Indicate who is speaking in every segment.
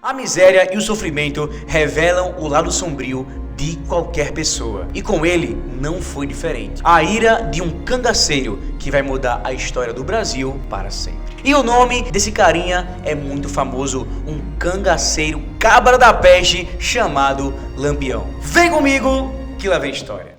Speaker 1: A miséria e o sofrimento revelam o lado sombrio de qualquer pessoa. E com ele não foi diferente. A ira de um cangaceiro que vai mudar a história do Brasil para sempre. E o nome desse carinha é muito famoso, um cangaceiro cabra da peste chamado Lampião. Vem comigo que lá vem história.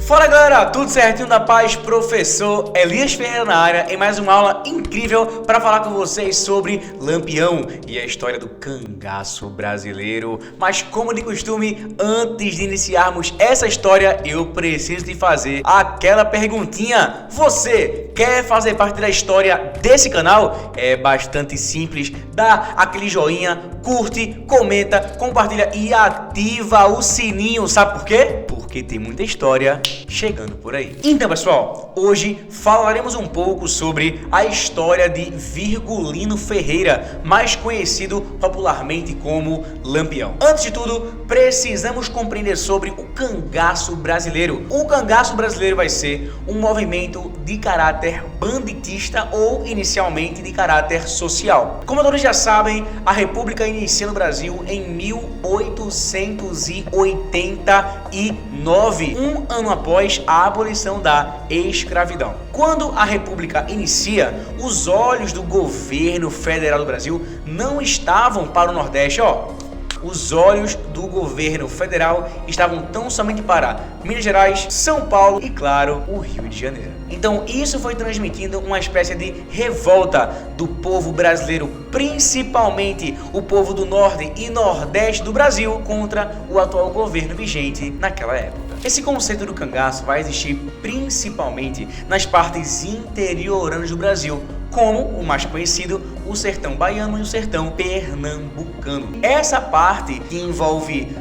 Speaker 1: Fala galera, tudo certinho da paz? Professor Elias Ferreira na área em mais uma aula incrível para falar com vocês sobre Lampião e a história do cangaço brasileiro. Mas como de costume, antes de iniciarmos essa história, eu preciso te fazer aquela perguntinha. Você quer fazer parte da história desse canal? É bastante simples, dá aquele joinha, curte, comenta, compartilha e ativa o sininho. Sabe por quê? Porque tem muita história chegando por aí. Então pessoal, hoje falaremos um pouco sobre a história de Virgulino Ferreira, mais conhecido popularmente como Lampião. Antes de tudo, precisamos compreender sobre o cangaço brasileiro. O cangaço brasileiro vai ser um movimento de caráter banditista ou inicialmente de caráter social. Como todos já sabem, a República inicia no Brasil em 1889, um ano após a abolição da escravidão. Quando a República inicia, os olhos do governo federal do Brasil não estavam para o Nordeste, Os olhos do governo federal estavam tão somente para Minas Gerais, São Paulo e, claro, o Rio de Janeiro. Então isso foi transmitindo uma espécie de revolta do povo brasileiro, principalmente o povo do Norte e Nordeste do Brasil, contra o atual governo vigente naquela época. Esse conceito do cangaço vai existir principalmente nas partes interioranas do Brasil, como o mais conhecido, o sertão baiano e o sertão pernambucano. Essa parte que envolve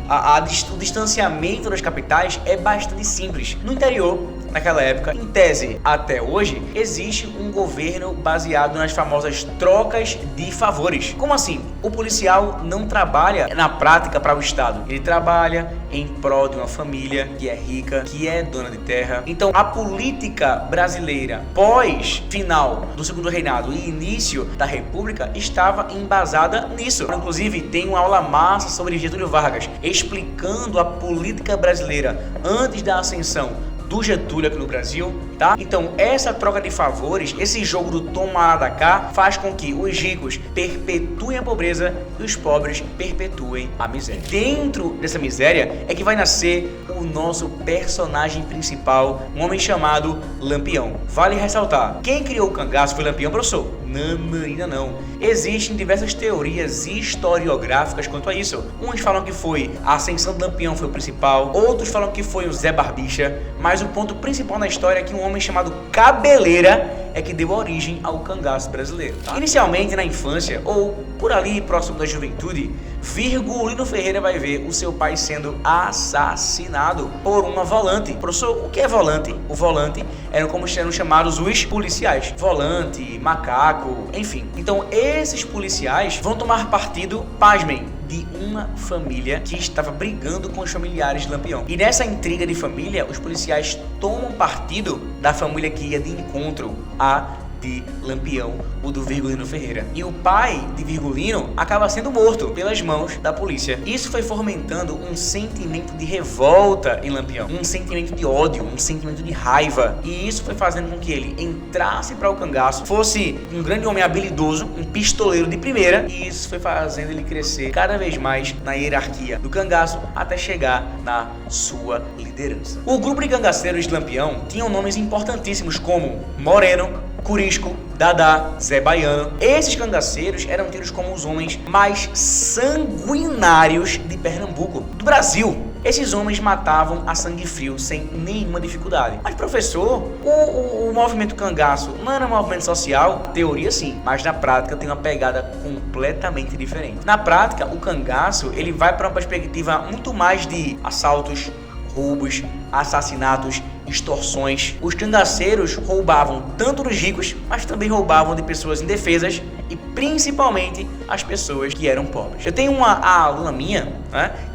Speaker 1: o distanciamento das capitais é bastante simples. No interior, naquela época, em tese até hoje, existe um governo baseado nas famosas trocas de favores. Como assim? O policial não trabalha na prática para o Estado. Ele trabalha em prol de uma família que é rica, que é dona de terra. Então, a política brasileira pós-final do Segundo Reinado e início da República estava embasada nisso. Inclusive, tem uma aula massa sobre Getúlio Vargas, explicando a política brasileira antes da ascensão do Getúlio aqui no Brasil, tá? Então essa troca de favores, esse jogo do toma lá da cá, faz com que os ricos perpetuem a pobreza e os pobres perpetuem a miséria. Dentro dessa miséria é que vai nascer o nosso personagem principal, um homem chamado Lampião. Vale ressaltar, quem criou o cangaço foi Lampião, professor? Não, ainda não. Existem diversas teorias historiográficas quanto a isso. Uns falam que foi a ascensão do Lampião foi o principal, outros falam que foi o Zé Barbicha, mas o ponto principal na história é que um homem chamado Cabeleira é que deu origem ao cangaço brasileiro, tá? Inicialmente na infância, ou por ali próximo da juventude, Virgulino Ferreira vai ver o seu pai sendo assassinado por uma volante. Professor, o que é volante? O volante eram como eram chamados os policiais. Volante, macaco, enfim. Então esses policiais vão tomar partido, pasmem, de uma família que estava brigando com os familiares de Lampião. E nessa intriga de família, os policiais tomam partido da família que ia de encontro a de Lampião, o do Virgulino Ferreira. E o pai de Virgulino acaba sendo morto pelas mãos da polícia. Isso foi fomentando um sentimento de revolta em Lampião, um sentimento de ódio, um sentimento de raiva. E isso foi fazendo com que ele entrasse para o cangaço, fosse um grande homem habilidoso, um pistoleiro de primeira, e isso foi fazendo ele crescer cada vez mais na hierarquia do cangaço até chegar na sua liderança. O grupo de cangaceiros de Lampião tinham nomes importantíssimos como Moreno, Curisco, Dadá, Zé Baiano. Esses cangaceiros eram tidos como os homens mais sanguinários de Pernambuco, do Brasil. Esses homens matavam a sangue frio sem nenhuma dificuldade. Mas professor, o movimento cangaço não era um movimento social? Teoria sim, mas na prática tem uma pegada completamente diferente. Na prática, o cangaço ele vai para uma perspectiva muito mais de assaltos, roubos, assassinatos, extorsões. Os cangaceiros roubavam tanto dos ricos, mas também roubavam de pessoas indefesas e principalmente as pessoas que eram pobres. Eu tenho uma aluna minha,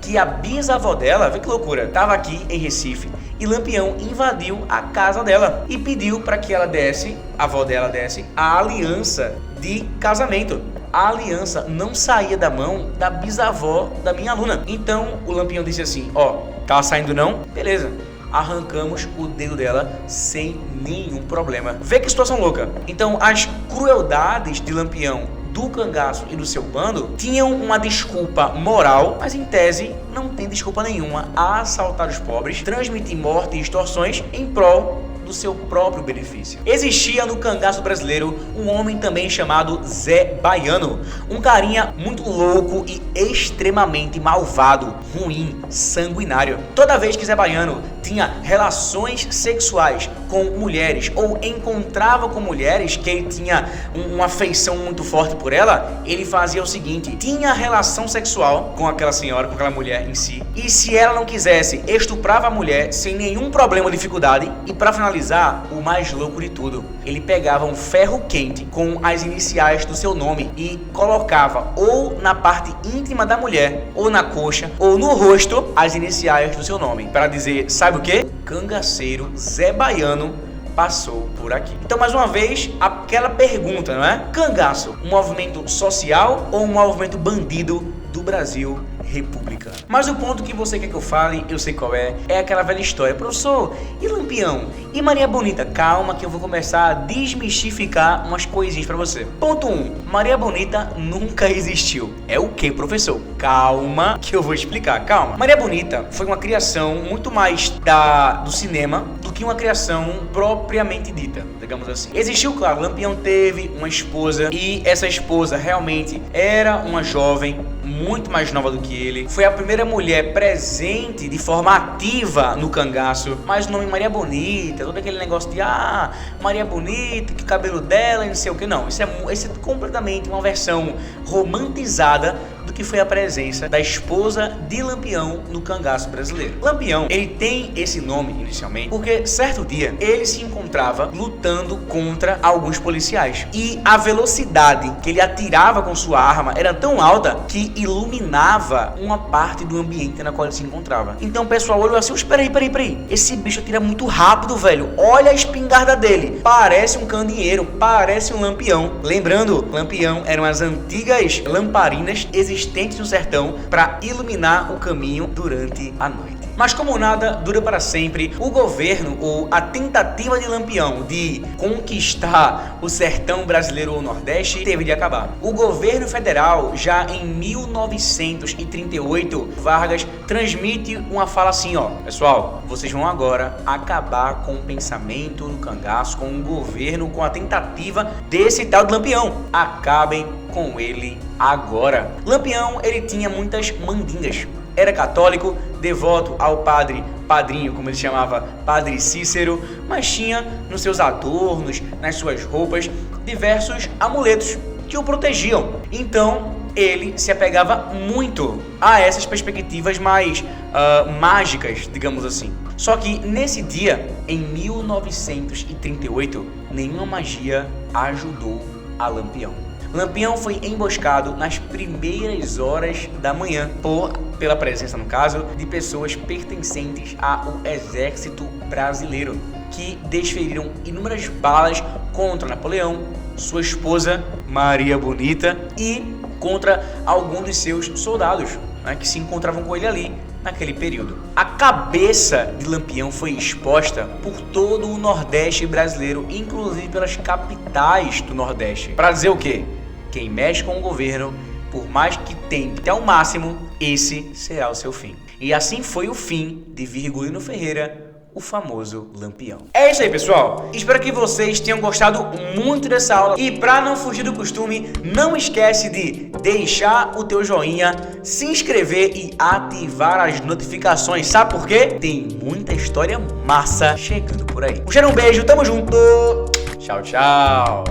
Speaker 1: que a bisavó dela, vê que loucura, estava aqui em Recife e Lampião invadiu a casa dela e pediu para que ela desse, a avó dela desse, a aliança de casamento. A aliança não saía da mão da bisavó da minha aluna. Então o Lampião disse assim: ó, tá saindo não? Beleza. Arrancamos o dedo dela sem nenhum problema. Vê que situação louca. Então as crueldades de Lampião, do cangaço e do seu bando tinham uma desculpa moral, mas em tese não tem desculpa nenhuma a assaltar os pobres, transmitir morte e extorsões em prol do seu próprio benefício. Existia no cangaço brasileiro um homem também chamado Zé Baiano, um carinha muito louco e extremamente malvado, ruim, sanguinário. Toda vez que Zé Baiano tinha relações sexuais com mulheres ou encontrava com mulheres que ele tinha uma afeição muito forte por ela, ele fazia o seguinte: tinha relação sexual com aquela senhora, com aquela mulher em si, e se ela não quisesse, estuprava a mulher sem nenhum problema ou dificuldade. E para finalizar, o mais louco de tudo, ele pegava um ferro quente com as iniciais do seu nome e colocava ou na parte íntima da mulher, ou na coxa, ou no rosto, as iniciais do seu nome, para dizer, sabe o que? Cangaceiro Zé Baiano passou por aqui. Então, mais uma vez, aquela pergunta, não é? Cangaço, um movimento social ou um movimento bandido do Brasil republicano? Mas o ponto que você quer que eu fale, eu sei qual é aquela velha história. Professor, e Lampião? E Maria Bonita? Calma que eu vou começar a desmistificar umas coisinhas pra você. Ponto 1. Maria Bonita nunca existiu. É o que, professor? Calma que eu vou explicar, calma. Maria Bonita foi uma criação muito mais do cinema do que uma criação propriamente dita, digamos assim. Existiu, claro, Lampião teve uma esposa e essa esposa realmente era uma jovem muito mais nova do que ele. Foi a primeira mulher presente de forma ativa no cangaço. Mas o nome Maria Bonita, todo aquele negócio de Maria Bonita, que cabelo dela e não sei o que. Não, isso é completamente uma versão romantizada do que foi a presença da esposa de Lampião no cangaço brasileiro. Lampião, ele tem esse nome inicialmente porque certo dia ele se encontrava lutando contra alguns policiais e a velocidade que ele atirava com sua arma era tão alta que iluminava uma parte do ambiente na qual ele se encontrava. Então o pessoal olhou assim: peraí, esse bicho atira muito rápido, velho, olha a espingarda dele, parece um candeeiro, parece um lampião. Lembrando, lampião eram as antigas lamparinas existentes no sertão para iluminar o caminho durante a noite. Mas como nada dura para sempre, o governo, ou a tentativa de Lampião de conquistar o sertão brasileiro ou Nordeste, teve de acabar. O governo federal, já em 1938, Vargas transmite uma fala assim: ó, pessoal, vocês vão agora acabar com o pensamento do cangaço, com o governo, com a tentativa desse tal de Lampião. Acabem com ele agora. Lampião, ele tinha muitas mandingas. Era católico, devoto ao padrinho, como ele chamava, Padre Cícero, mas tinha nos seus adornos, nas suas roupas, diversos amuletos que o protegiam. Então, ele se apegava muito a essas perspectivas mais mágicas, digamos assim. Só que nesse dia, em 1938, nenhuma magia ajudou a Lampião. Lampião foi emboscado nas primeiras horas da manhã pela presença, no caso, de pessoas pertencentes ao exército brasileiro, que desferiram inúmeras balas contra Napoleão, sua esposa Maria Bonita e contra alguns dos seus soldados, né, que se encontravam com ele ali naquele período. A cabeça de Lampião foi exposta por todo o Nordeste brasileiro, inclusive pelas capitais do Nordeste, para dizer o quê? Quem mexe com o governo, por mais que tente até o máximo, esse será o seu fim. E assim foi o fim de Virgulino Ferreira, o famoso Lampião. É isso aí, pessoal. Espero que vocês tenham gostado muito dessa aula. E para não fugir do costume, não esquece de deixar o teu joinha, se inscrever e ativar as notificações. Sabe por quê? Tem muita história massa chegando por aí. Um cheiro, um beijo, tamo junto. Tchau, tchau.